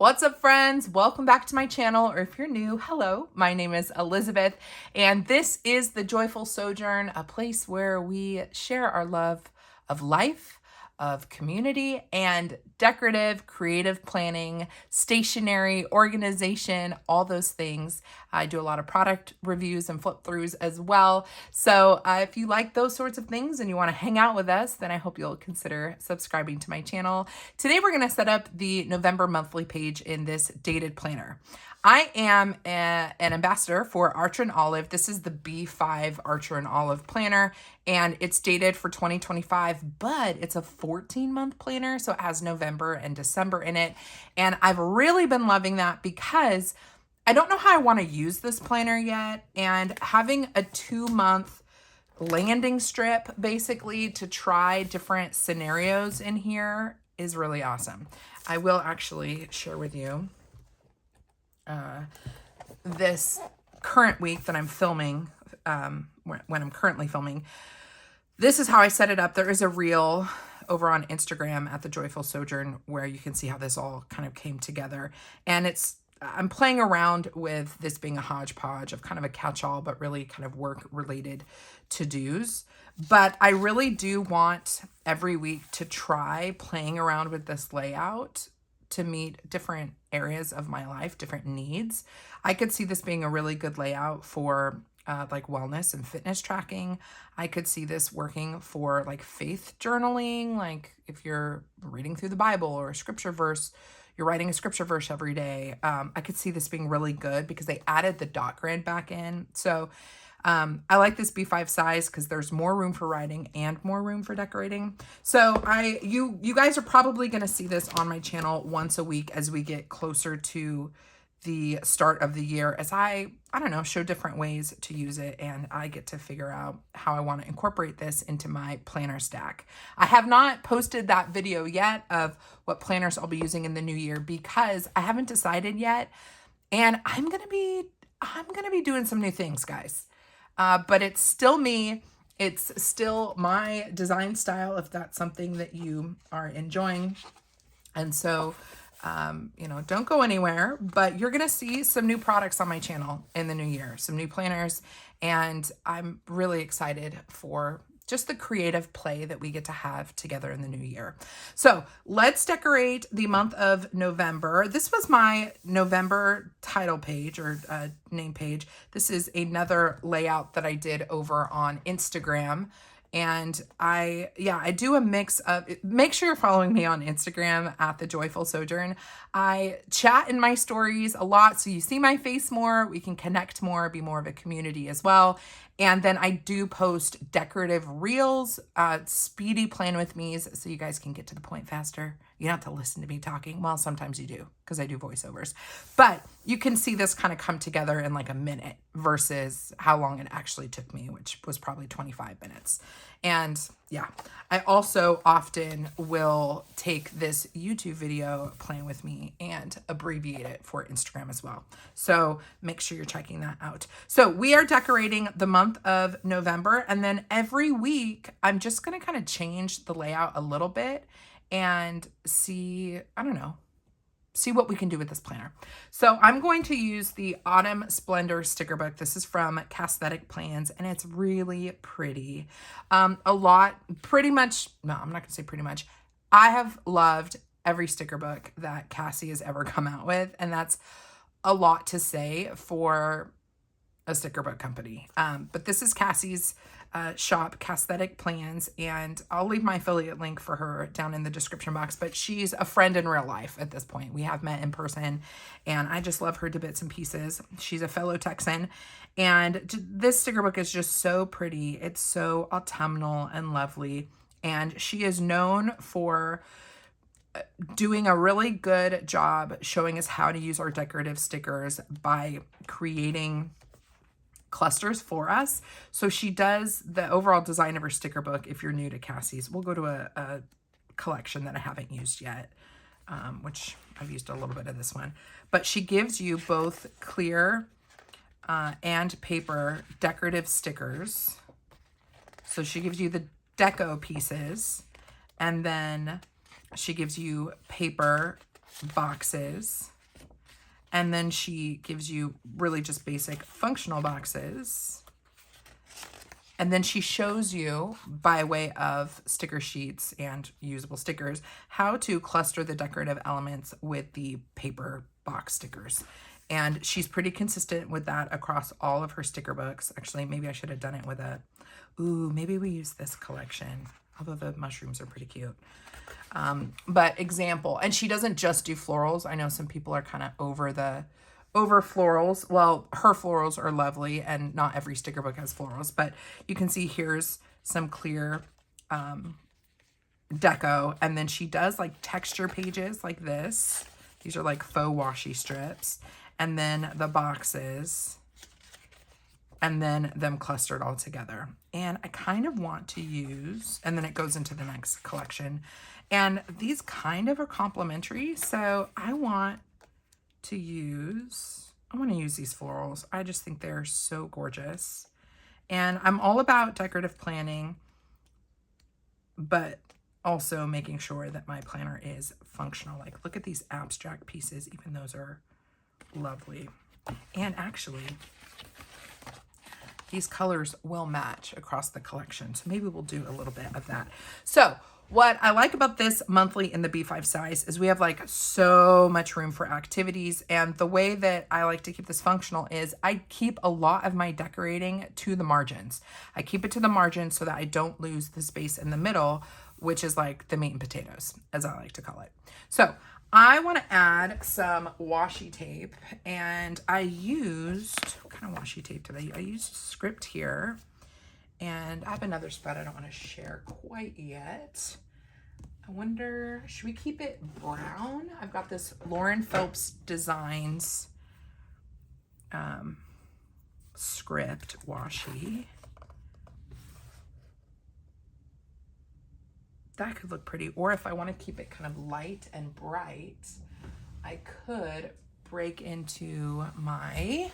What's up, friends? Welcome back to my channel, or if you're new, hello. My name is Elizabeth, and this is The Joyful Sojourn, a place where we share our love of life, of community, and decorative, creative planning, stationery, organization, all those things. I do a lot of product reviews and flip throughs as well. So if you like those sorts of things and you want to hang out with us, then I hope you'll consider subscribing to my channel. Today, we're going to set up the November monthly page in this dated planner. I am an ambassador for Archer and Olive. This is the B5 Archer and Olive planner, and it's dated for 2025, but it's a 14-month planner, so it has November and December in it. And I've really been loving that because I don't know how I want to use this planner yet, and having a 2-month landing strip basically to try different scenarios in here is really awesome. I will actually share with you this current week that I'm filming, when I'm currently filming. This is how I set it up. There is a reel over on Instagram at The Joyful Sojourn where you can see how this all kind of came together. And I'm playing around with this being a hodgepodge of kind of a catch-all, but really kind of work-related to-dos. But I really do want every week to try playing around with this layout to meet different areas of my life, different needs. I could see this being a really good layout for like wellness and fitness tracking. I could see this working for like faith journaling, like if you're reading through the Bible or a scripture verse, you're writing a scripture verse every day. I could see this being really good because they added the dot grid back in. So I like this B5 size because there's more room for writing and more room for decorating. So you guys are probably going to see this on my channel once a week as we get closer to the start of the year, as I don't know, show different ways to use it, and I get to figure out how I want to incorporate this into my planner stack. I have not posted that video yet of what planners I'll be using in the new year because I haven't decided yet, and I'm gonna be doing some new things, guys. But it's still me. It's still my design style, if that's something that you are enjoying. And so, don't go anywhere, but you're going to see some new products on my channel in the new year, some new planners. And I'm really excited for just the creative play that we get to have together in the new year. So let's decorate the month of November. This was my November title page or name page. This is another layout that I did over on Instagram. And I do a mix of, make sure you're following me on Instagram at The Joyful Sojourn. I chat in my stories a lot, so you see my face more, we can connect more, be more of a community as well. And then I do post decorative reels, speedy plan with me's, so you guys can get to the point faster. You don't have to listen to me talking. Well, sometimes you do, because I do voiceovers. But you can see this kind of come together in like a minute versus how long it actually took me, which was probably 25 minutes. And yeah, I also often will take this YouTube video, Plan With Me, and abbreviate it for Instagram as well. So make sure you're checking that out. So we are decorating the month of November, and then every week I'm just going to kind of change the layout a little bit and see, see what we can do with this planner. So I'm going to use the Autumn Splendor sticker book. This is from Casthetic Plans, and it's really pretty. I'm not going to say pretty much. I have loved every sticker book that Cassie has ever come out with, and that's a lot to say for a sticker book company. But this is Cassie's shop, Casthetic Plans, and I'll leave my affiliate link for her down in the description box, but she's a friend in real life at this point. We have met in person, and I just love her to bits and pieces. She's a fellow Texan, and this sticker book is just so pretty. It's so autumnal and lovely, and she is known for doing a really good job showing us how to use our decorative stickers by creating clusters for us. So she does the overall design of her sticker book. If you're new to Cassie's, we'll go to a collection that I haven't used yet, which I've used a little bit of this one. But she gives you both clear and paper decorative stickers. So she gives you the deco pieces, and then she gives you paper boxes. And then she gives you really just basic functional boxes. And then she shows you, by way of sticker sheets and usable stickers, how to cluster the decorative elements with the paper box stickers. And she's pretty consistent with that across all of her sticker books. Actually, maybe I should have done it with a, maybe we use this collection, although the mushrooms are pretty cute. But example, and she doesn't just do florals. I know some people are kind of over florals. Well, her florals are lovely, and not every sticker book has florals, but you can see here's some clear deco, and then she does like texture pages like this. These are like faux washi strips, and then the boxes, and then them clustered all together. And I kind of want to use, and then it goes into the next collection, and these kind of are complementary, so I want to use these florals. I just think they're so gorgeous. And I'm all about decorative planning, but also making sure that my planner is functional. Like, look at these abstract pieces. Even those are lovely. And actually, these colors will match across the collection. So maybe we'll do a little bit of that. So what I like about this monthly in the B5 size is we have like so much room for activities. And the way that I like to keep this functional is I keep a lot of my decorating to the margins. I keep it to the margins so that I don't lose the space in the middle, which is like the meat and potatoes, as I like to call it. So I want to add some washi tape, and I used, what kind of washi tape did I use? I used Script here. And I have another spread I don't want to share quite yet. I wonder, should we keep it brown? I've got this Lauren Phelps Designs script washi. That could look pretty. Or if I want to keep it kind of light and bright, I could break into my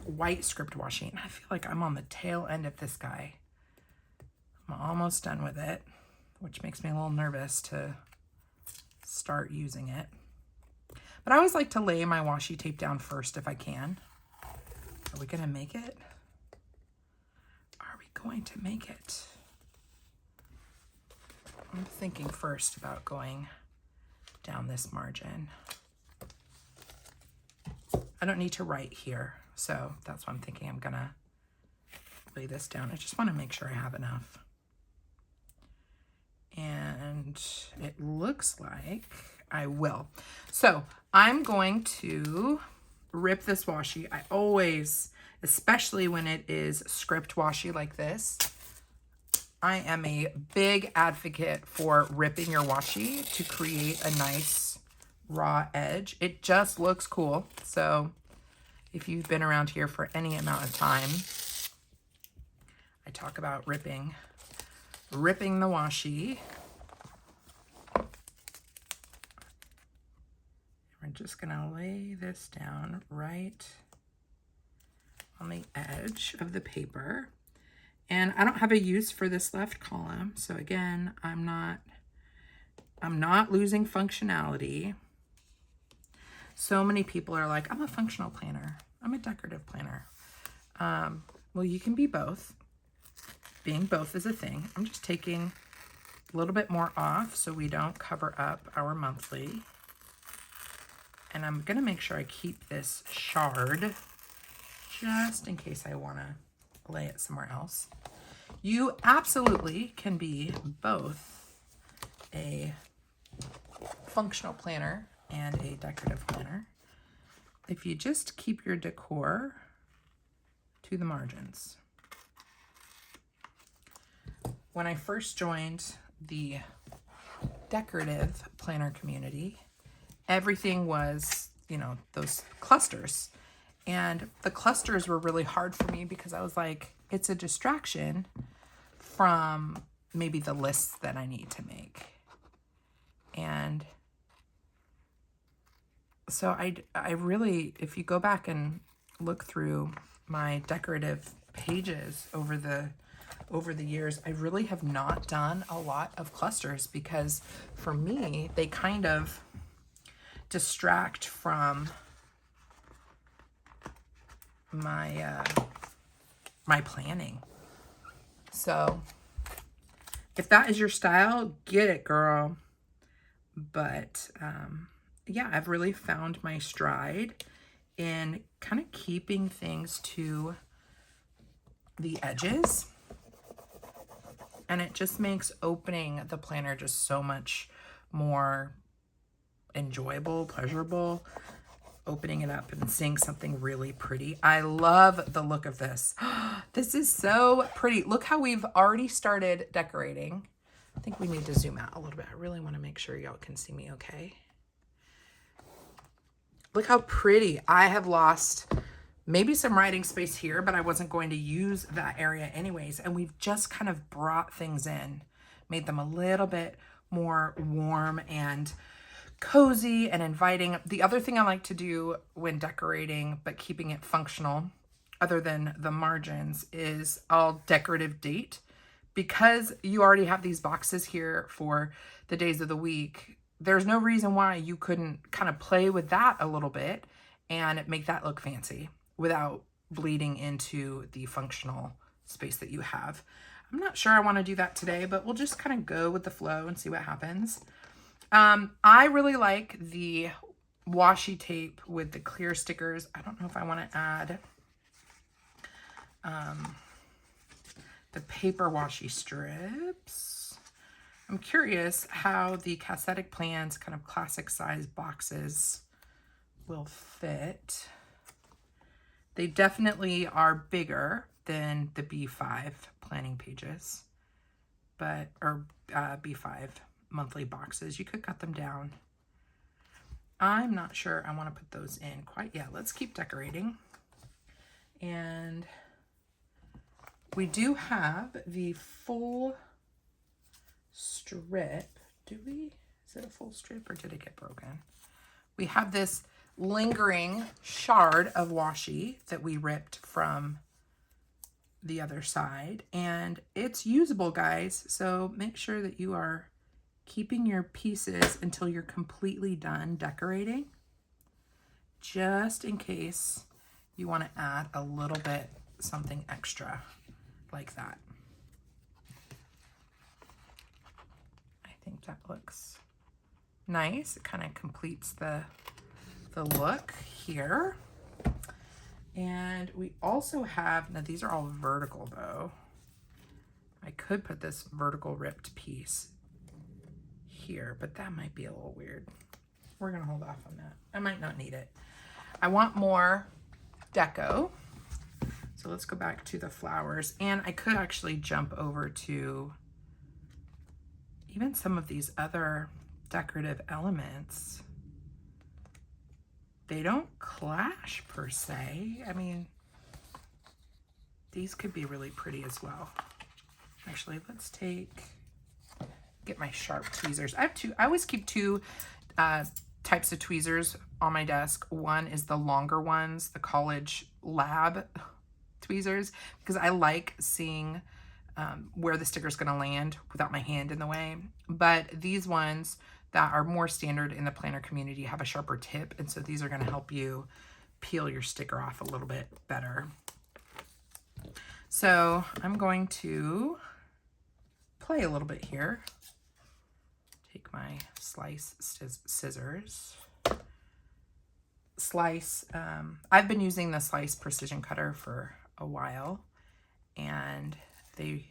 white script washi. And I feel like I'm on the tail end of this guy. I'm almost done with it, which makes me a little nervous to start using it. But I always like to lay my washi tape down first if I can. Are we gonna make it? Are we going to make it? I'm thinking first about going down this margin. I don't need to write here, so that's why I'm thinking I'm gonna lay this down. I just want to make sure I have enough. And it looks like I will. So I'm going to rip this washi. I always, especially when it is script washi like this, I am a big advocate for ripping your washi to create a nice raw edge. It just looks cool. So if you've been around here for any amount of time, I talk about ripping the washi. We're just gonna lay this down right on the edge of the paper. And I don't have a use for this left column. So again, I'm not losing functionality. So many people are like, I'm a functional planner. I'm a decorative planner. Well, you can be both. Being both is a thing. I'm just taking a little bit more off so we don't cover up our monthly. And I'm gonna make sure I keep this shard just in case I wanna lay it somewhere else. You absolutely can be both a functional planner and a decorative planner if you just keep your decor to the margins. When I first joined the decorative planner community, everything was, you know, those clusters. And the clusters were really hard for me because I was like, it's a distraction from maybe the lists that I need to make. And so I really, if you go back and look through my decorative pages over the over the years, I really have not done a lot of clusters because for me, they kind of distract from my my planning. So if that is your style, get it, girl. But yeah, I've really found my stride in kind of keeping things to the edges. And it just makes opening the planner just so much more enjoyable, pleasurable, opening it up and seeing something really pretty. I love the look of this. This is so pretty. Look how we've already started decorating. I think we need to zoom out a little bit. I really want to make sure y'all can see me okay. Look how pretty. I have lost maybe some writing space here, but I wasn't going to use that area anyways. And we've just kind of brought things in, made them a little bit more warm and cozy and inviting. The other thing I like to do when decorating, but keeping it functional, other than the margins, is I'll decorative date. Because you already have these boxes here for the days of the week, there's no reason why you couldn't kind of play with that a little bit and make that look fancy without bleeding into the functional space that you have. I'm not sure I want to do that today, but we'll just kind of go with the flow and see what happens. I really like the washi tape with the clear stickers. I don't know if I want to add the paper washi strips. I'm curious how the Cassetic Plans kind of classic size boxes will fit. They definitely are bigger than the B5 planning pages, but, or B5 monthly boxes. You could cut them down. I'm not sure I want to put those in quite yet. Let's keep decorating. And we do have the full strip. Do we? Is it a full strip or did it get broken? We have this lingering shard of washi that we ripped from the other side, and it's usable, guys. So make sure that you are keeping your pieces until you're completely done decorating, just in case you want to add a little bit something extra like that. I think that looks nice. It kind of completes the look here. And we also have, now these are all vertical though. I could put this vertical ripped piece here, but that might be a little weird. We're gonna hold off on that. I might not need it. I want more deco. So let's go back to the flowers, and I could actually jump over to even some of these other decorative elements. They don't clash per se. I mean, these could be really pretty as well. Actually, let's get my sharp tweezers. I always keep two types of tweezers on my desk. One is the longer ones, the college lab tweezers, because I like seeing where the sticker's gonna land without my hand in the way. But these ones that are more standard in the planner community have a sharper tip, and so these are gonna help you peel your sticker off a little bit better. So I'm going to play a little bit here. Take my slice scissors. Slice, I've been using the Slice Precision Cutter for a while, and they,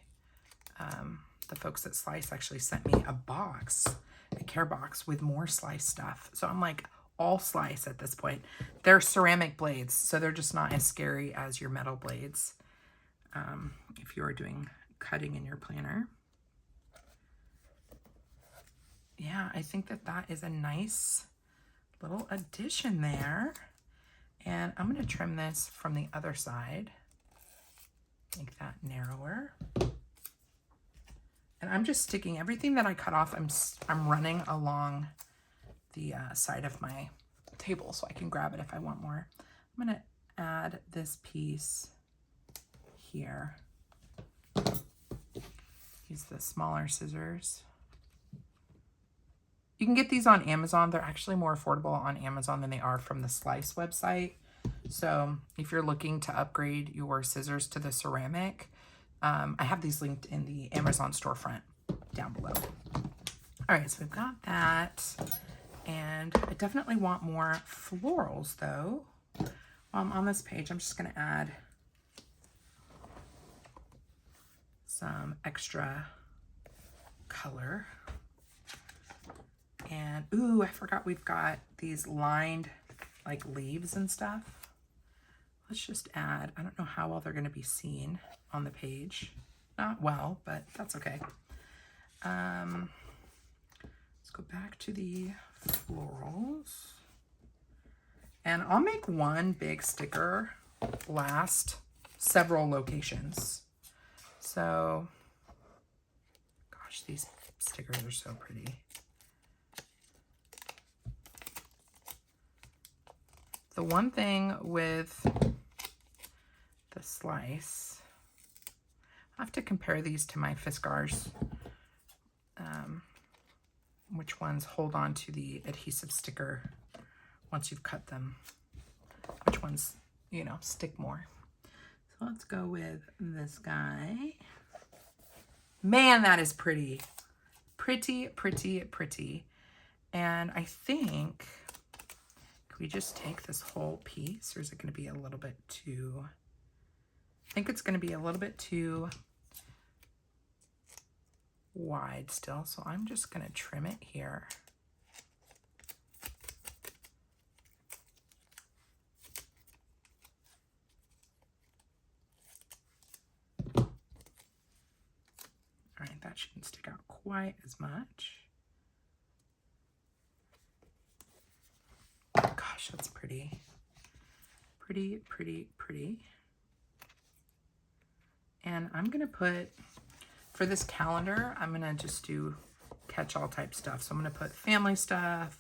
the folks at Slice actually sent me a care box with more Slice stuff. So I'm like all Slice at this point. They're ceramic blades, so they're just not as scary as your metal blades if you are doing cutting in your planner. Yeah, I think that is a nice little addition there. And I'm going to trim this from the other side, make that narrower. And I'm just sticking everything that I cut off. I'm running along the side of my table so I can grab it if I want more. I'm going to add this piece here. use the smaller scissors. You can get these on Amazon. They're actually more affordable on Amazon than they are from the Slice website. So if you're looking to upgrade your scissors to the ceramic, I have these linked in the Amazon storefront down below. All right, so we've got that. And I definitely want more florals though. While I'm on this page, I'm just gonna add some extra color. And, ooh, I forgot we've got these lined, like, leaves and stuff. Let's just add, I don't know how well they're going to be seen on the page. Not well, but that's okay. Let's go back to the florals. And I'll make one big sticker last several locations. So, gosh, these stickers are so pretty. The one thing with the Slice, I have to compare these to my Fiskars. Which ones hold on to the adhesive sticker once you've cut them. Which ones, you know, stick more. So let's go with this guy. Man, that is pretty. Pretty, pretty, pretty. And I think... Can we just take this whole piece, or is it going to be a little bit too... I think it's going to be a little bit too wide still, so I'm just going to trim it here. All right, that shouldn't stick out quite as much. Gosh, that's pretty. Pretty, pretty, pretty. And I'm going to put, for this calendar, I'm going to just do catch-all type stuff. So I'm going to put family stuff,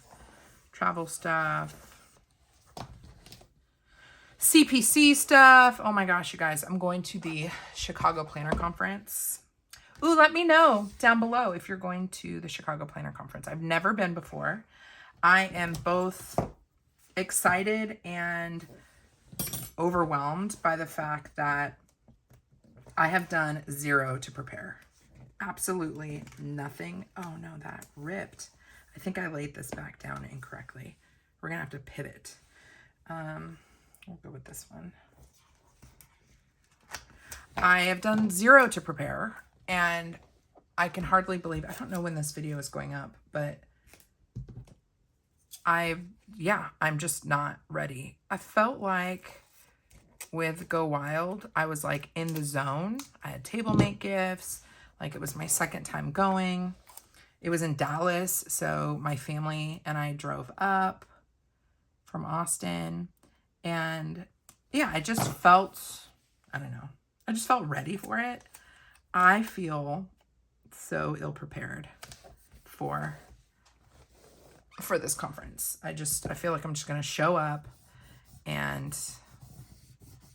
travel stuff, CPC stuff. Oh my gosh, you guys, I'm going to the Chicago Planner Conference. Ooh, let me know down below if you're going to the Chicago Planner Conference. I've never been before. I am both excited and overwhelmed by the fact that I have done zero to prepare. Absolutely nothing. Oh no, that ripped. I think I laid this back down incorrectly. We're gonna have to pivot. We'll go with this one. I have done zero to prepare, and I can hardly believe, I don't know when this video is going up, but I'm just not ready. I felt like with Go Wild, I was like in the zone. I had table mate gifts. Like it was my second time going. It was in Dallas. So my family and I drove up from Austin. And yeah, I just felt, I don't know. I just felt ready for it. I feel so ill prepared for this conference. I feel like I'm just going to show up and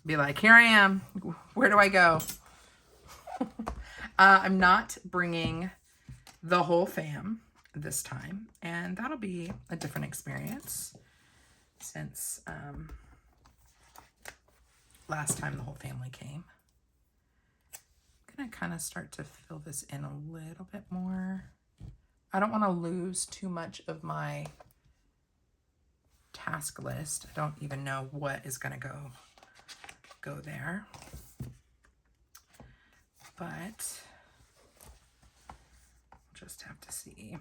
be like, here I am. Where do I go? I'm not bringing the whole fam this time, and that'll be a different experience since last time the whole family came. I'm going to kind of start to fill this in a little bit more. I don't want to lose too much of my task list. I don't even know what is going to go there. But just have to see.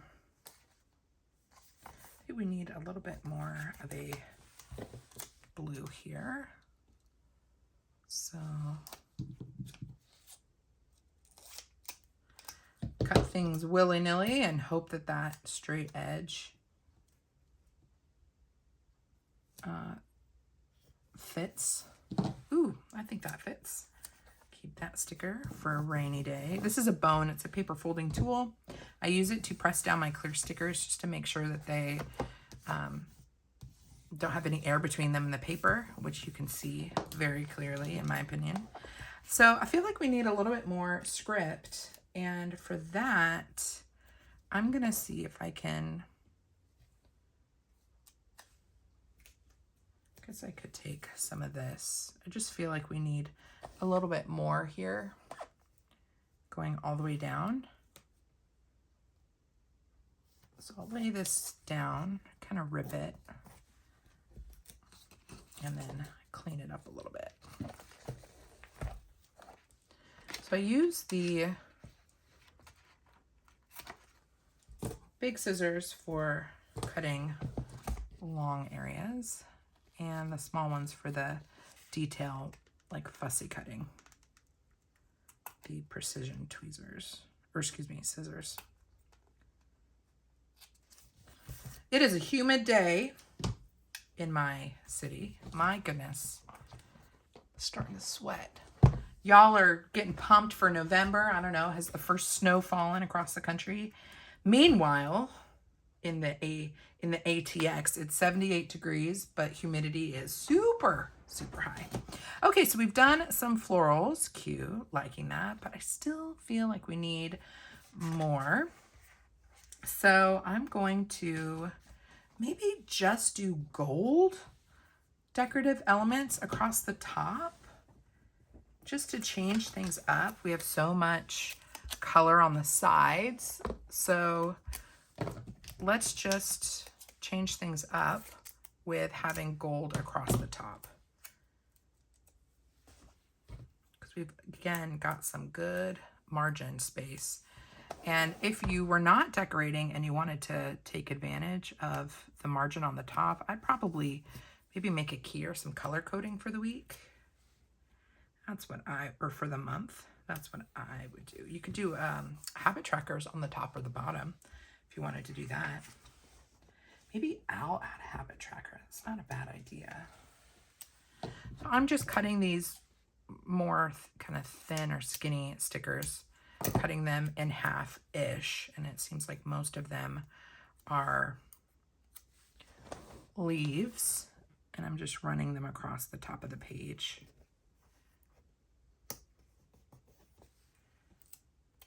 Maybe we need a little bit more of a blue here. So cut things willy-nilly and hope that that straight edge fits. Ooh, I think that fits. Keep that sticker for a rainy day. This is a bone. It's a paper folding tool. I use it to press down my clear stickers just to make sure that they don't have any air between them and the paper, which you can see very clearly in my opinion. So I feel like we need a little bit more script And for that, I'm gonna see if I can, I guess I could take some of this. I just feel like we need a little bit more here, going all the way down. So I'll lay this down, kind of rip it, and then clean it up a little bit. So I use the big scissors for cutting long areas and the small ones for the detail, like fussy cutting. The precision tweezers, or excuse me, scissors. It is a humid day in my city. My goodness, starting to sweat. Y'all are getting pumped for November. I don't know, has the first snow fallen across the country? Meanwhile, in the ATX, it's 78 degrees, but humidity is super, super high. Okay, so we've done some florals. Cute, liking that, but I still feel like we need more. So I'm going to maybe just do gold decorative elements across the top, just to change things up. We have so much color on the sides, so let's just change things up with having gold across the top, because we've again got some good margin space. And if you were not decorating and you wanted to take advantage of the margin on the top, I'd probably maybe make a key or some color coding for the week. That's what or for the month. That's what I would do. You could do habit trackers on the top or the bottom if you wanted to do that. Maybe I'll add a habit tracker. That's not a bad idea. So I'm just cutting these more kind of thin or skinny stickers, cutting them in half-ish, and it seems like most of them are leaves, and I'm just running them across the top of the page.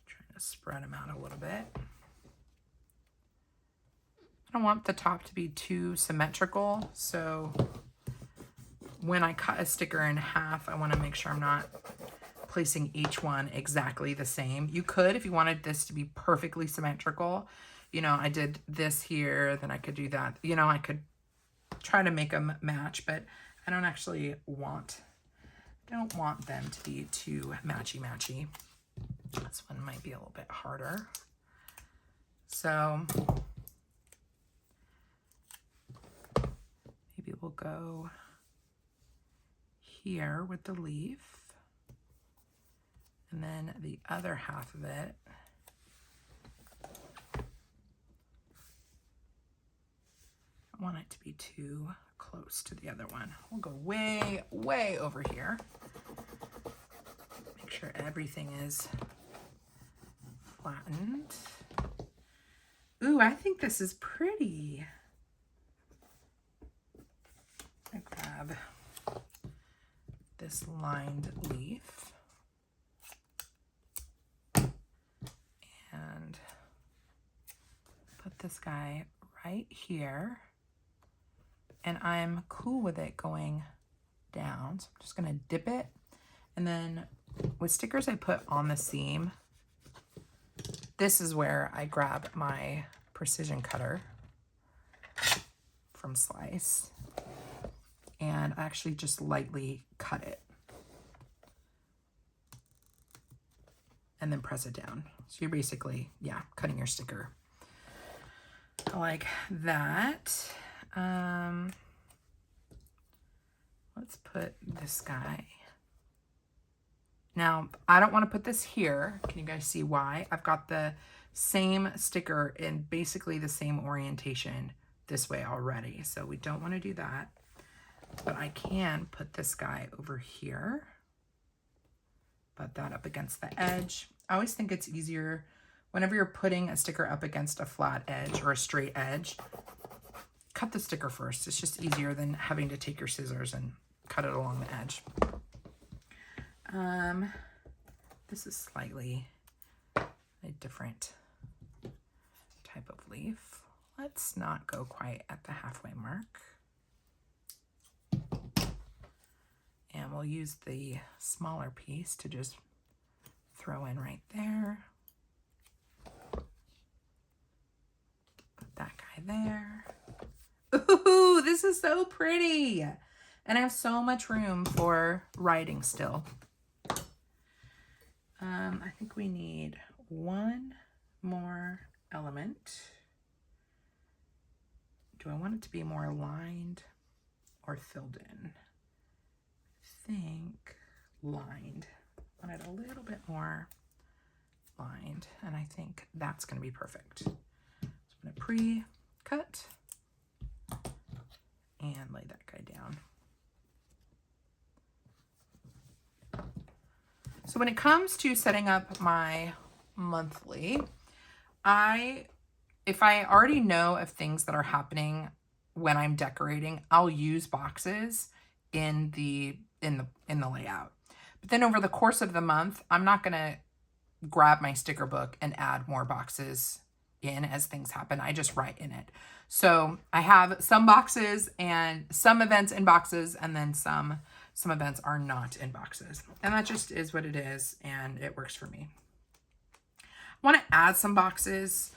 Trying to spread them out a little bit. I don't want the top to be too symmetrical, so when I cut a sticker in half, I want to make sure I'm not placing each one exactly the same. You could, if you wanted this to be perfectly symmetrical, you know, I did this here, then I could do that. You know, I could try to make them match, but I don't actually want, I don't want them to be too matchy-matchy. This one might be a little bit harder. So maybe we'll go here with the leaf. And then the other half of it, I want it to be too close to the other one. We'll go way, way over here. Make sure everything is flattened. Ooh, I think this is pretty. I grab this lined leaf. And put this guy right here, and I'm cool with it going down. So I'm just gonna dip it, and then with stickers I put on the seam, this is where I grab my precision cutter from Slice, and I actually just lightly cut it and then press it down. So you're basically, yeah, cutting your sticker like that. Let's put this guy. Now, I don't want to put this here. Can you guys see why? I've got the same sticker in basically the same orientation this way already. So we don't want to do that. But I can put this guy over here. Put that up against the edge. I always think it's easier whenever you're putting a sticker up against a flat edge or a straight edge, cut the sticker first. It's just easier than having to take your scissors and cut it along the edge. This is slightly different type of leaf. Let's not go quite at the halfway mark. And we'll use the smaller piece to just throw in right there. Put that guy there. Ooh, this is so pretty. And I have so much room for writing still. I think we need one more element. Do I want it to be more lined or filled in? I think lined. I want it a little bit more lined, and I think that's going to be perfect. So I'm going to pre-cut and lay that guy down. So when it comes to setting up my monthly, if I already know of things that are happening when I'm decorating, I'll use boxes in the layout. But then over the course of the month, I'm not going to grab my sticker book and add more boxes in as things happen. I just write in it. So I have some boxes and some events in boxes, and then some events are not in boxes. And that just is what it is, and it works for me. I want to add some boxes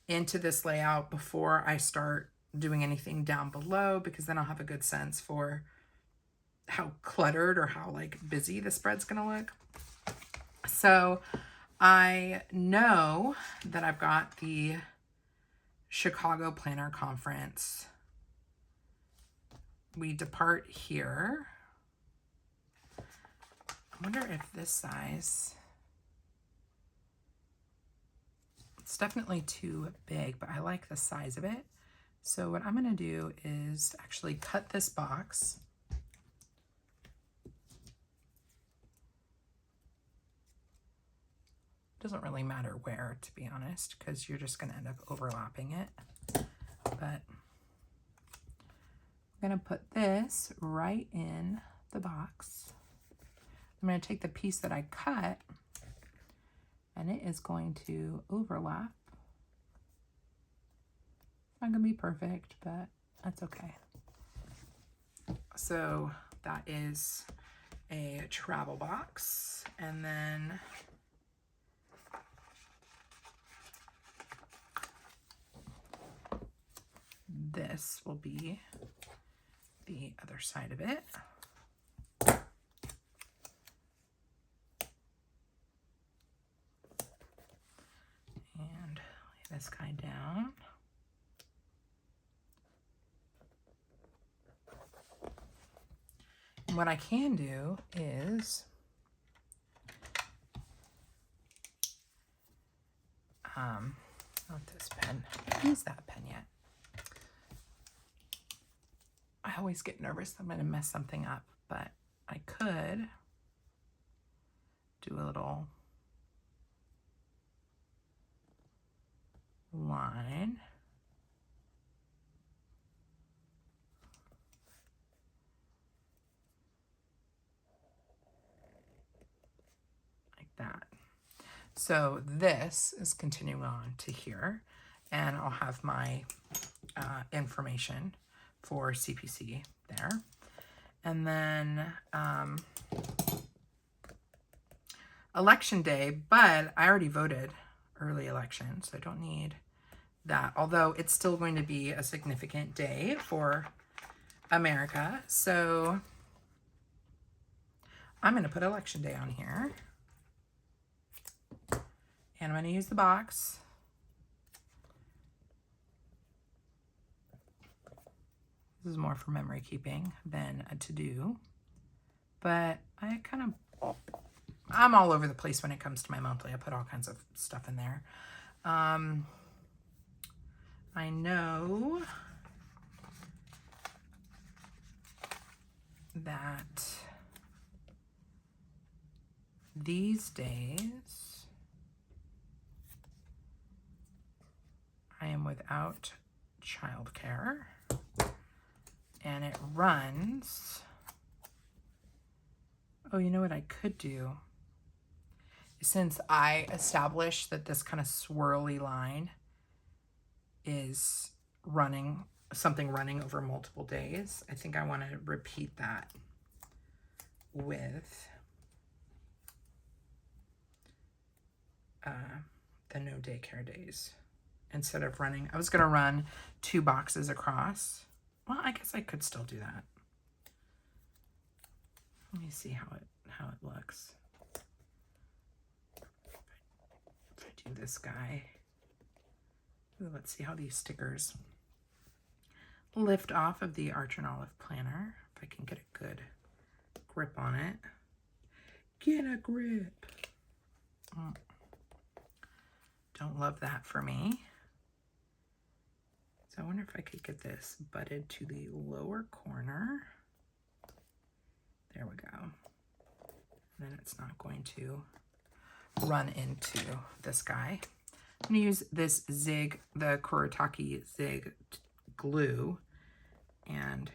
into this layout before I start doing anything down below, because then I'll have a good sense for how cluttered or how like busy the spread's gonna look. So I know that I've got the Chicago Planner Conference. We depart here. I wonder if this size, it's definitely too big, but I like the size of it. So what I'm going to do is actually cut this box. Doesn't really matter where, to be honest, because you're just going to end up overlapping it. But I'm going to put this right in the box. I'm going to take the piece that I cut, and it is going to overlap. It's not going to be perfect, but that's okay. So that is a travel box. And then this will be the other side of it. And lay this guy down. And what I can do is not this pen. Use that pen yet. I always get nervous I'm going to mess something up, but I could do a little line. Like that. So this is continuing on to here, and I'll have my information for CPC there. And then election day, but I already voted early election, so I don't need that, although it's still going to be a significant day for America. So I'm going to put election day on here, and I'm going to use the box. This is more for memory keeping than a to-do, but I'm all over the place when it comes to my monthly. I put all kinds of stuff in there. I know that these days I am without childcare, and it runs. Oh, you know what I could do since I established that this kind of swirly line is something running over multiple days, I think I want to repeat that with the no daycare days. Instead of running, I was going to run 2 boxes across. Well, I guess I could still do that. Let me see how it looks. If I do this guy. Ooh, let's see how these stickers lift off of the Arch and Olive planner. If I can get a good grip on it. Get a grip. Oh. Don't love that for me. So I wonder if I could get this butted to the lower corner. There we go. And then it's not going to run into this guy. I'm going to use this Zig, the Kuretake Zig glue, and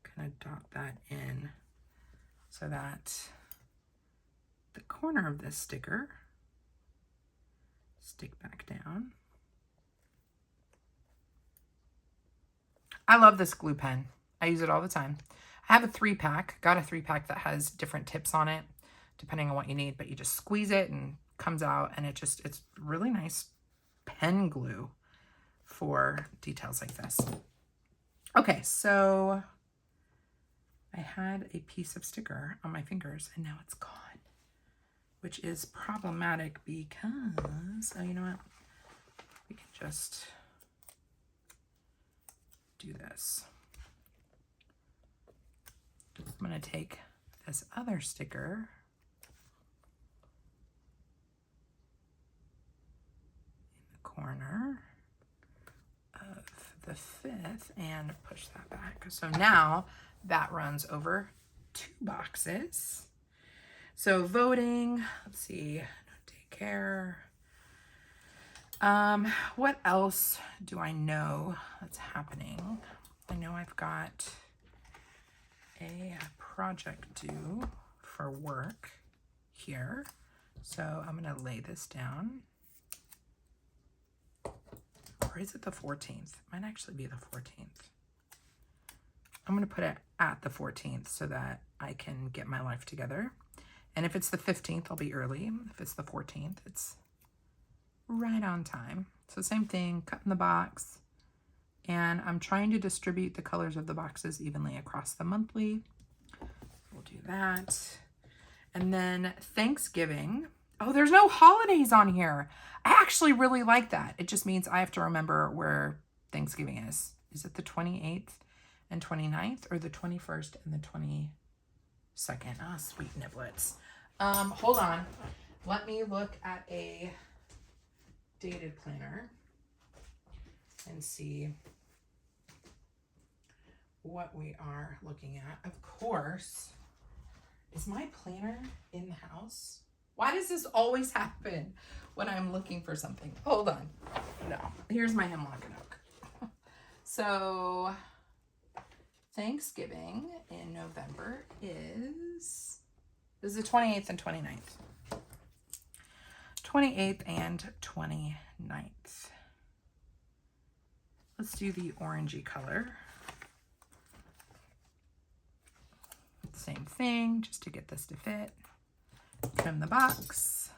kind of dot that in so that the corner of this sticker stick back down. I love this glue pen. I use it all the time. I have a 3-pack, got a 3-pack that has different tips on it, depending on what you need, but you just squeeze it and comes out, and it's really nice pen glue for details like this. Okay, so I had a piece of sticker on my fingers and now it's gone, which is problematic because, oh, you know what? We can just do this. I'm going to take this other sticker in the corner of the 5th and push that back. So now that runs over 2 boxes. So voting, let's see, no daycare. What else do I know that's happening? I know I've got a project due for work here. So I'm going to lay this down. Or is it the 14th? It might actually be the 14th. I'm going to put it at the 14th so that I can get my life together. And if it's the 15th, I'll be early. If it's the 14th, it's right on time. So same thing, cutting the box. And I'm trying to distribute the colors of the boxes evenly across the monthly. We'll do that. And then Thanksgiving. Oh, there's no holidays on here. I actually really like that. It just means I have to remember where Thanksgiving is. Is it the 28th and 29th or the 21st and the 22nd? Ah, sweet niblets. Hold on. Let me look at a dated planner and see what we are looking at. Of course, is my planner in the house? Why does this always happen when I'm looking for something? Hold on. No, here's my hemlock and oak. So Thanksgiving in November is the 28th and 29th. 28th and 29th. Let's do the orangey color. Same thing, just to get this to fit. Trim the box.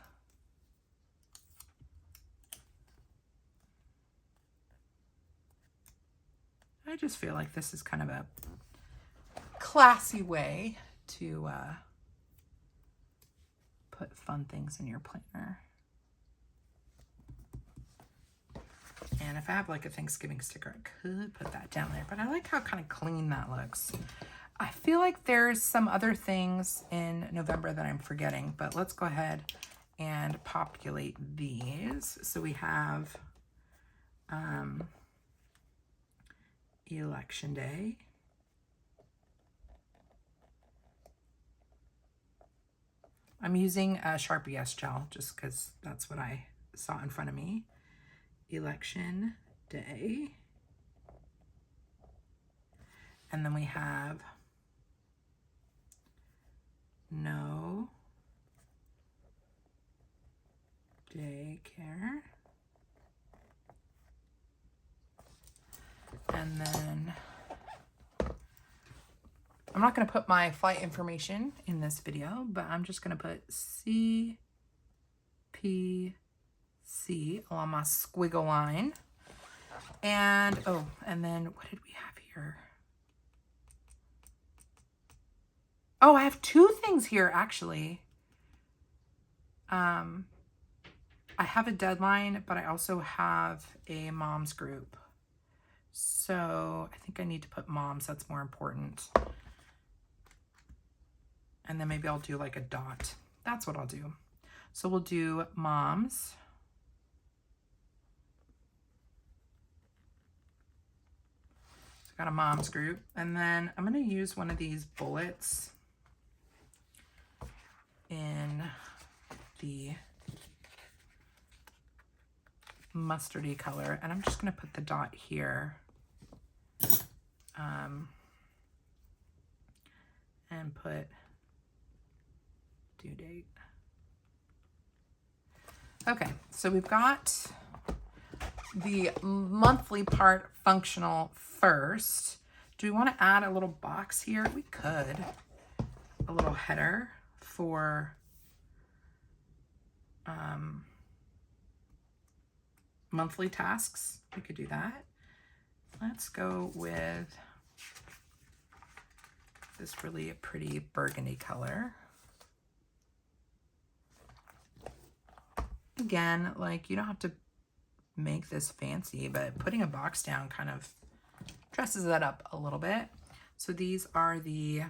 I just feel like this is kind of a classy way to put fun things in your planner. And if I have like a Thanksgiving sticker, I could put that down there, but I like how kind of clean that looks. I feel like there's some other things in November that I'm forgetting, but let's go ahead and populate these. So we have Election Day. I'm using a Sharpie S gel just because that's what I saw in front of me. Election Day. And then we have No daycare. And then I'm not going to put my flight information in this video, but I'm just going to put CPC along my squiggle line. And, oh, and then what did we have here? Oh, I have two things here, actually. I have a deadline, but I also have a mom's group. So I think I need to put moms. That's more important. And then maybe I'll do like a dot. That's what I'll do. So we'll do moms. So I got a moms group. And then I'm going to use one of these bullets in the mustardy color, and I'm just going to put the dot here, and put due date. Okay, so we've got the monthly part functional first. Do we want to add a little box here? We could. A little header for monthly tasks. We could do that. Let's go with this really pretty burgundy color. Again, like, you don't have to make this fancy, but putting a box down kind of dresses that up a little bit. So these are the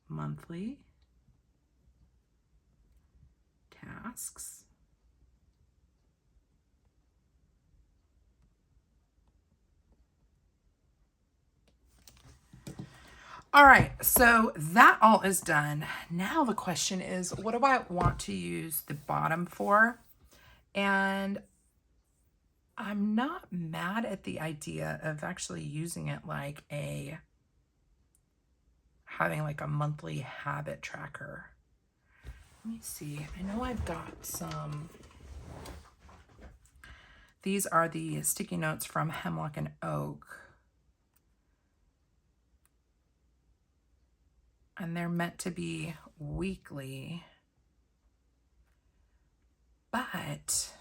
monthly tasks. All right, so that all is done. Now the question is, what do I want to use the bottom for? And I'm not mad at the idea of actually using it like having like a monthly habit tracker. Let me see. I know I've got some. These are the sticky notes from Hemlock and Oak. And they're meant to be weekly. But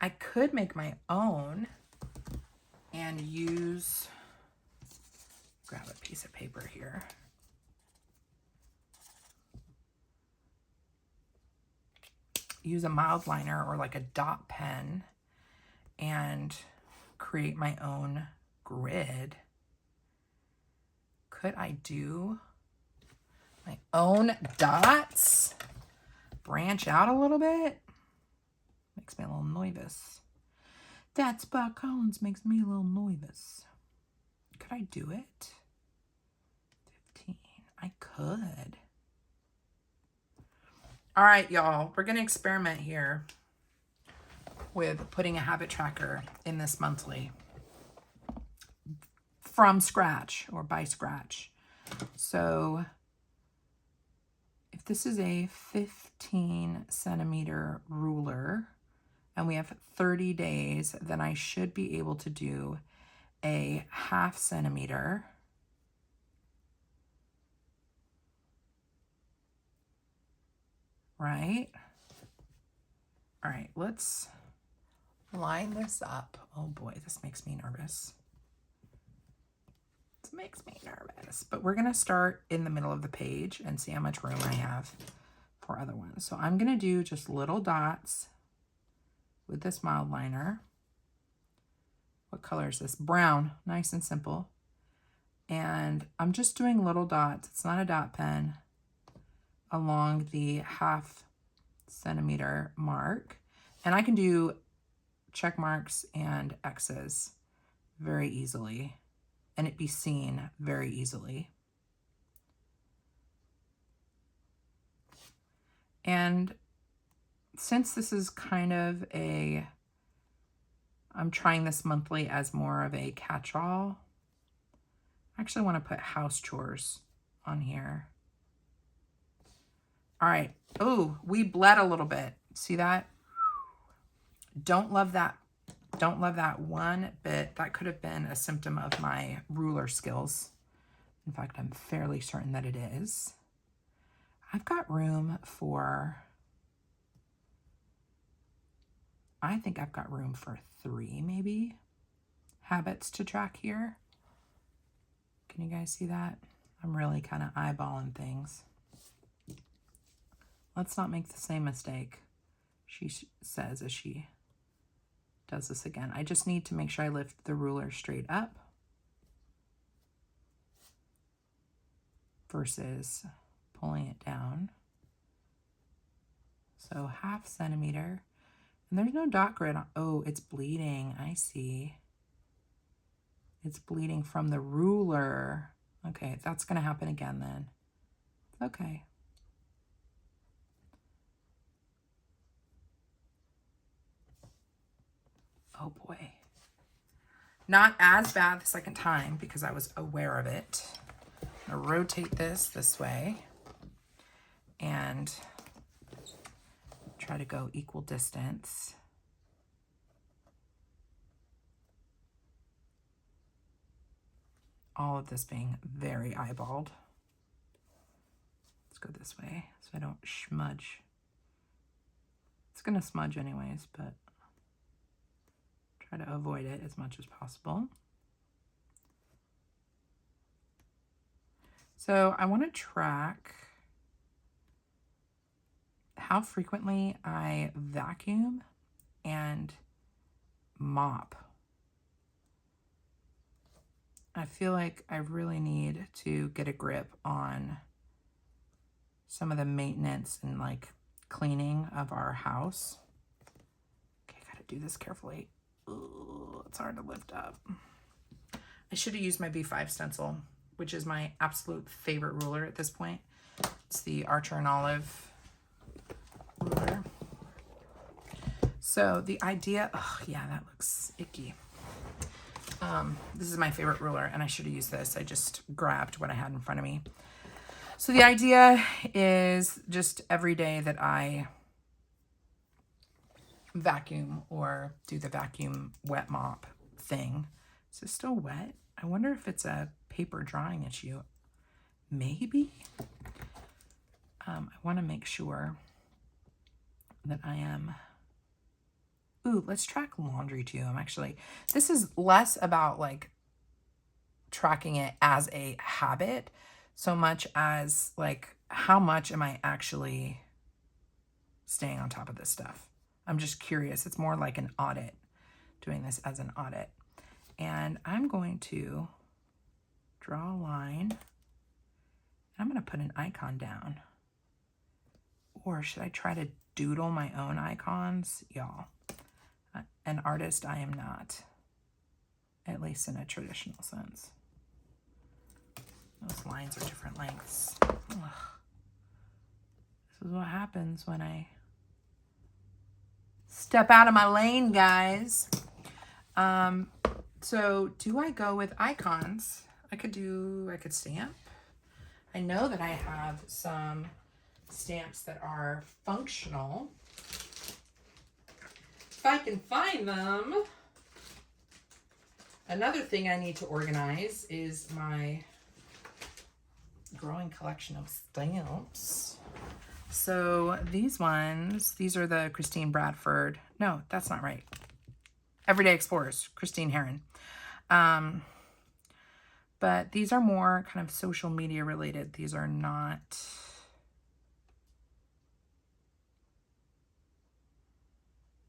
I could make my own and grab a piece of paper here. Use a mild liner or like a dot pen and create my own grid. Could I do my own dots? Branch out a little bit? Makes me a little nervous. That Spot Collins makes me a little nervous. Could I do it? 15. I could. All right, y'all. We're going to experiment here with putting a habit tracker in this monthly from scratch or by scratch. So if this is a 15 centimeter ruler and we have 30 days, then I should be able to do a 1/2 centimeter. Right? All right, let's line this up. Oh boy, this makes me nervous. This makes me nervous. But we're going to start in the middle of the page and see how much room I have for other ones. So I'm going to do just little dots with this mild liner. What color is this? Brown. Nice and simple. And I'm just doing little dots. It's not a dot pen. Along the 1/2 centimeter mark. And I can do check marks and X's very easily. And it be seen very easily. And since this is kind of I'm trying this monthly as more of a catch-all, I actually want to put house chores on here. All right. Oh, we bled a little bit. See that? Don't love that. Don't love that one bit. That could have been a symptom of my ruler skills. In fact, I'm fairly certain that it is. I've got room for, I think I've got room for 3 maybe habits to track here. Can you guys see that? I'm really kind of eyeballing things. Let's not make the same mistake, she says as she does this again. I just need to make sure I lift the ruler straight up versus pulling it down. So 1/2 centimeter. And there's no dot grid on. Oh, it's bleeding. I see. It's bleeding from the ruler. Okay, that's going to happen again then. Okay. Oh boy. Not as bad the second time because I was aware of it. I'm going to rotate this way and try to go equal distance. All of this being very eyeballed. Let's go this way so I don't smudge. It's going to smudge anyways, but try to avoid it as much as possible. So I want to track how frequently I vacuum and mop. I feel like I really need to get a grip on some of the maintenance and like cleaning of our house. Okay, gotta do this carefully. Ooh, it's hard to lift up. I should have used my B5 stencil, which is my absolute favorite ruler at this point. It's the Archer and Olive ruler. So the idea, oh yeah, that looks icky. This is my favorite ruler, and I should have used this. I just grabbed what I had in front of me. So the idea is just every day that I vacuum or do the vacuum wet mop thing. Is it still wet? I wonder if it's a paper drying issue. Maybe. I want to make sure that I am. Ooh, let's track laundry too. This is less about like tracking it as a habit so much as like how much am I actually staying on top of this stuff. I'm just curious. It's more like an audit, doing this as an audit. And I'm going to draw a line. I'm going to put an icon down. Or should I try to doodle my own icons? Y'all, an artist I am not, at least in a traditional sense. Those lines are different lengths. Ugh. This is what happens when I step out of my lane, guys. So do I go with icons? I could stamp. I know that I have some stamps that are functional. If I can find them. Another thing I need to organize is my growing collection of stamps. So these are the Christine Bradford. No, that's not right. Everyday Explorers, Christine Heron. But these are more kind of social media related. These are not.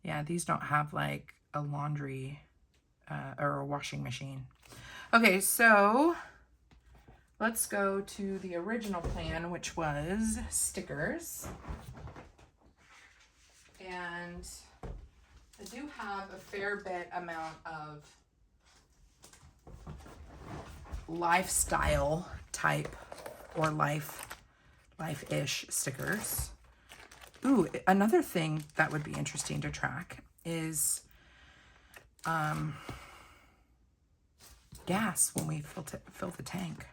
Yeah, these don't have like a laundry or a washing machine. Okay, so let's go to the original plan, which was stickers. And I do have a fair bit amount of lifestyle type or life-ish stickers. Ooh, another thing that would be interesting to track is gas when we fill the tank.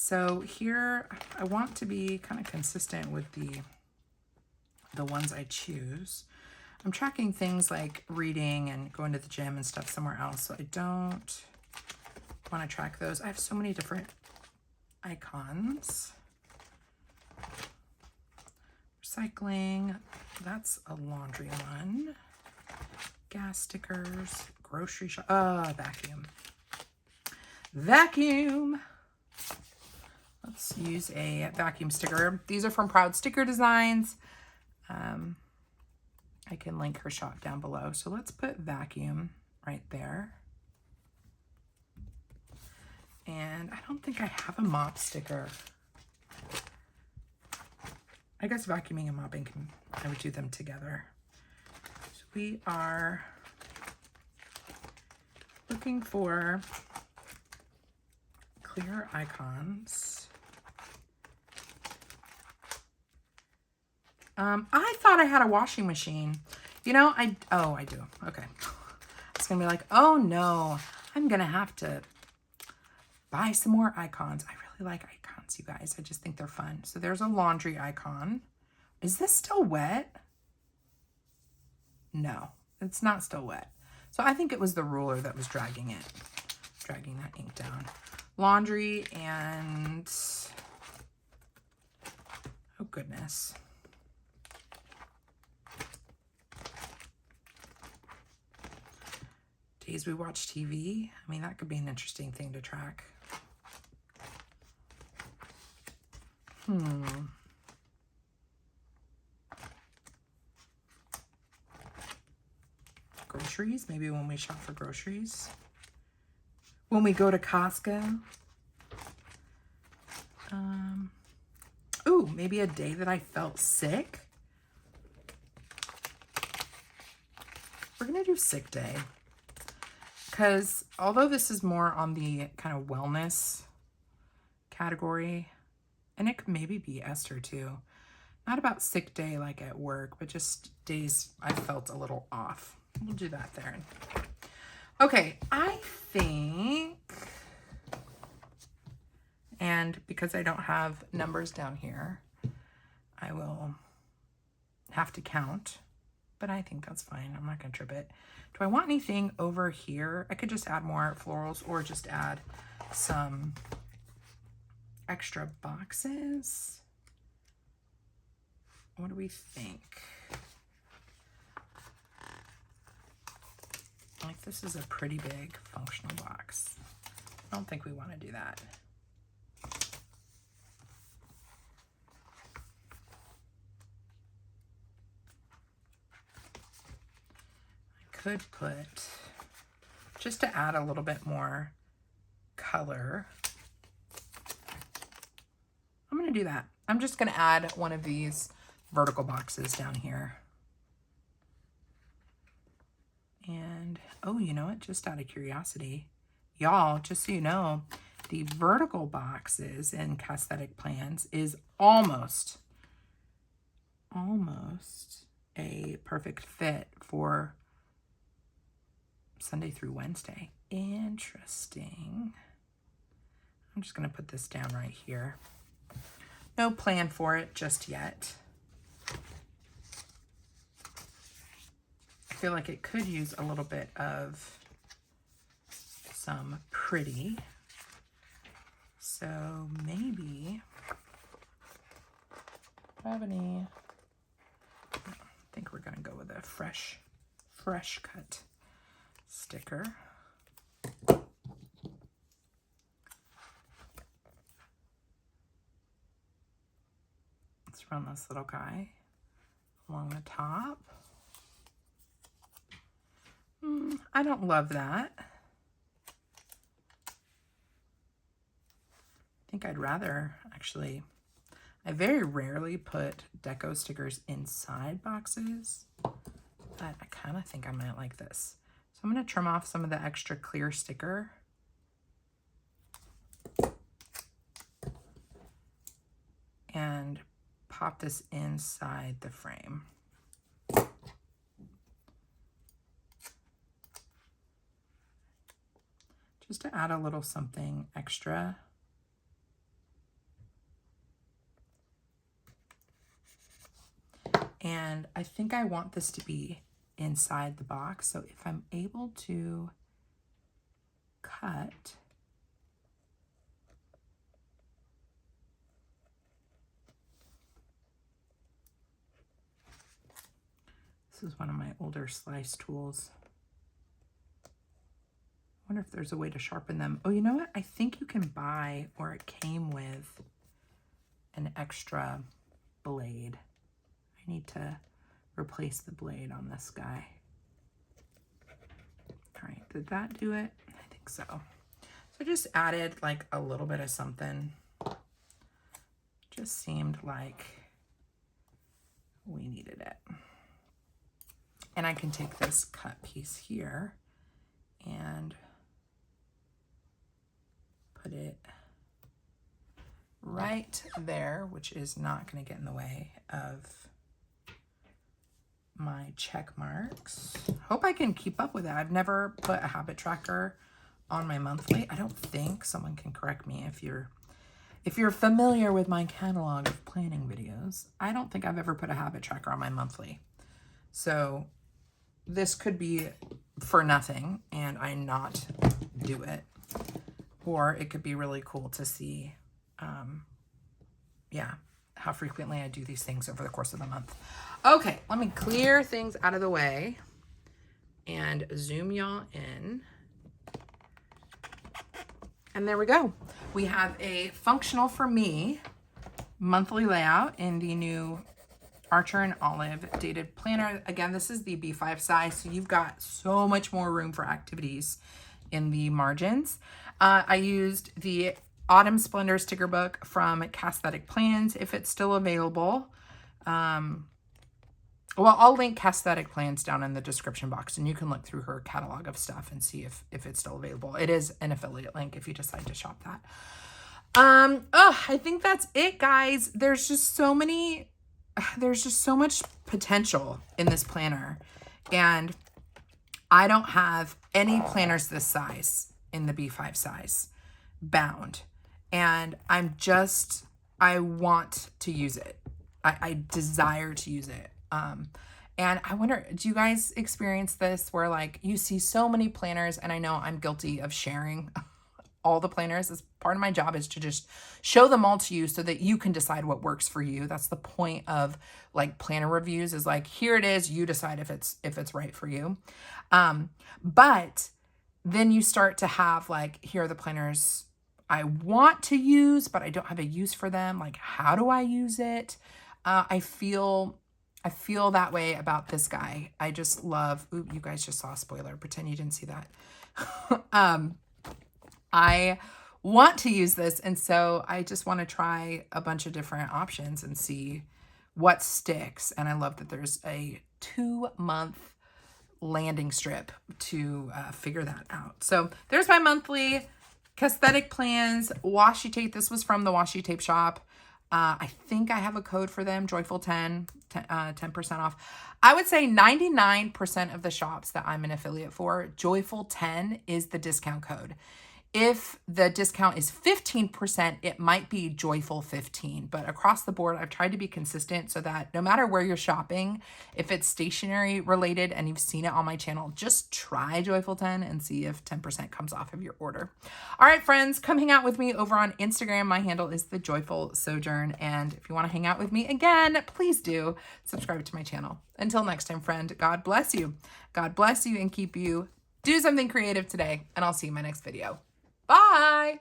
So here I want to be kind of consistent with the ones I choose. I'm tracking things like reading and going to the gym and stuff somewhere else, so I don't want to track those. I have so many different icons. Recycling, that's a laundry one. Gas stickers, grocery shop, vacuum. Vacuum. Let's use a vacuum sticker. These are from Proud Sticker Designs. I can link her shop down below. So let's put vacuum right there. And I don't think I have a mop sticker. I guess vacuuming and mopping, I would do them together. So we are looking for clear icons. I thought I had a washing machine. You know, I do. Okay. It's gonna be like, oh no, I'm gonna have to buy some more icons. I really like icons, you guys. I just think they're fun. So there's a laundry icon. Is this still wet? No, it's not still wet. So I think it was the ruler that was dragging that ink down. Laundry and, oh goodness. Days we watch TV. I mean, that could be an interesting thing to track. Groceries, maybe when we shop for groceries. When we go to Costco. Ooh, maybe a day that I felt sick. We're gonna do sick day. Because although this is more on the kind of wellness category, and it could maybe be Esther too. Not about sick day like at work, but just days I felt a little off. We'll do that there. Okay, I think, and because I don't have numbers down here, I will have to count, but I think that's fine. I'm not gonna trip it. Do I want anything over here? I could just add more florals or just add some extra boxes. What do we think? Like, this is a pretty big functional box. I don't think we want to do that. I could put, just to add a little bit more color, I'm going to do that. I'm just going to add one of these vertical boxes down here. And, oh, you know what? Just out of curiosity, y'all, just so you know, the vertical boxes in Casthetic Plans is almost a perfect fit for Sunday through Wednesday. Interesting. I'm just going to put this down right here. No plan for it just yet. I feel like it could use a little bit of some pretty. So maybe, do I have any, I think we're gonna go with a fresh cut sticker. Let's run this little guy along the top. I don't love that. I think I'd rather, actually, I very rarely put deco stickers inside boxes, but I kind of think I might like this. So I'm going to trim off some of the extra clear sticker. And pop this inside the frame. Just to add a little something extra. And I think I want this to be inside the box. So if I'm able to cut, this is one of my older slice tools. I wonder if there's a way to sharpen them. Oh, you know what? I think you can buy, or it came with an extra blade. I need to replace the blade on this guy. All right, did that do it? I think so. So I just added like a little bit of something. Just seemed like we needed it. And I can take this cut piece here and put it right there, which is not going to get in the way of my check marks. Hope I can keep up with it. I've never put a habit tracker on my monthly. I don't think. Someone can correct me if you're familiar with my catalog of planning videos. I don't think I've ever put a habit tracker on my monthly. So this could be for nothing and I not do it. Or it could be really cool to see, yeah, how frequently I do these things over the course of the month. Okay, let me clear things out of the way and zoom y'all in. And there we go. We have a functional for me monthly layout in the new Archer and Olive dated planner. Again, this is the B5 size, so you've got so much more room for activities in the margins. I used the Autumn Splendor sticker book from Casthetic Plans, if it's still available. Well, I'll link Casthetic Plans down in the description box, and you can look through her catalog of stuff and see if it's still available. It is an affiliate link if you decide to shop that. I think that's it, guys. There's just so much potential in this planner, and I don't have any planners this size in the B5 size bound, and I want to use it. I desire to use it. And I wonder, do you guys experience this where like you see so many planners, and I know I'm guilty of sharing all the planners. As part of my job is to just show them all to you so that you can decide what works for you. That's the point of like planner reviews, is like, here it is, you decide if it's right for you. But then you start to have like, here are the planners I want to use, but I don't have a use for them. Like, how do I use it? I feel that way about this guy. I just love, ooh, you guys just saw a spoiler. Pretend you didn't see that. I want to use this, and so I just want to try a bunch of different options and see what sticks. And I love that there's a 2-month landing strip to figure that out. So there's my monthly Casthetic Plans washi tape. This was from the washi tape shop. I think I have a code for them, Joyful10, 10% off. I would say 99% of the shops that I'm an affiliate for, Joyful10 is the discount code. If the discount is 15%, it might be Joyful15, but across the board, I've tried to be consistent so that no matter where you're shopping, if it's stationery related and you've seen it on my channel, just try Joyful10 and see if 10% comes off of your order. All right, friends, come hang out with me over on Instagram. My handle is The Joyful Sojourn. And if you want to hang out with me again, please do subscribe to my channel. Until next time, friend, God bless you. God bless you and keep you. Do something creative today, and I'll see you in my next video. Bye.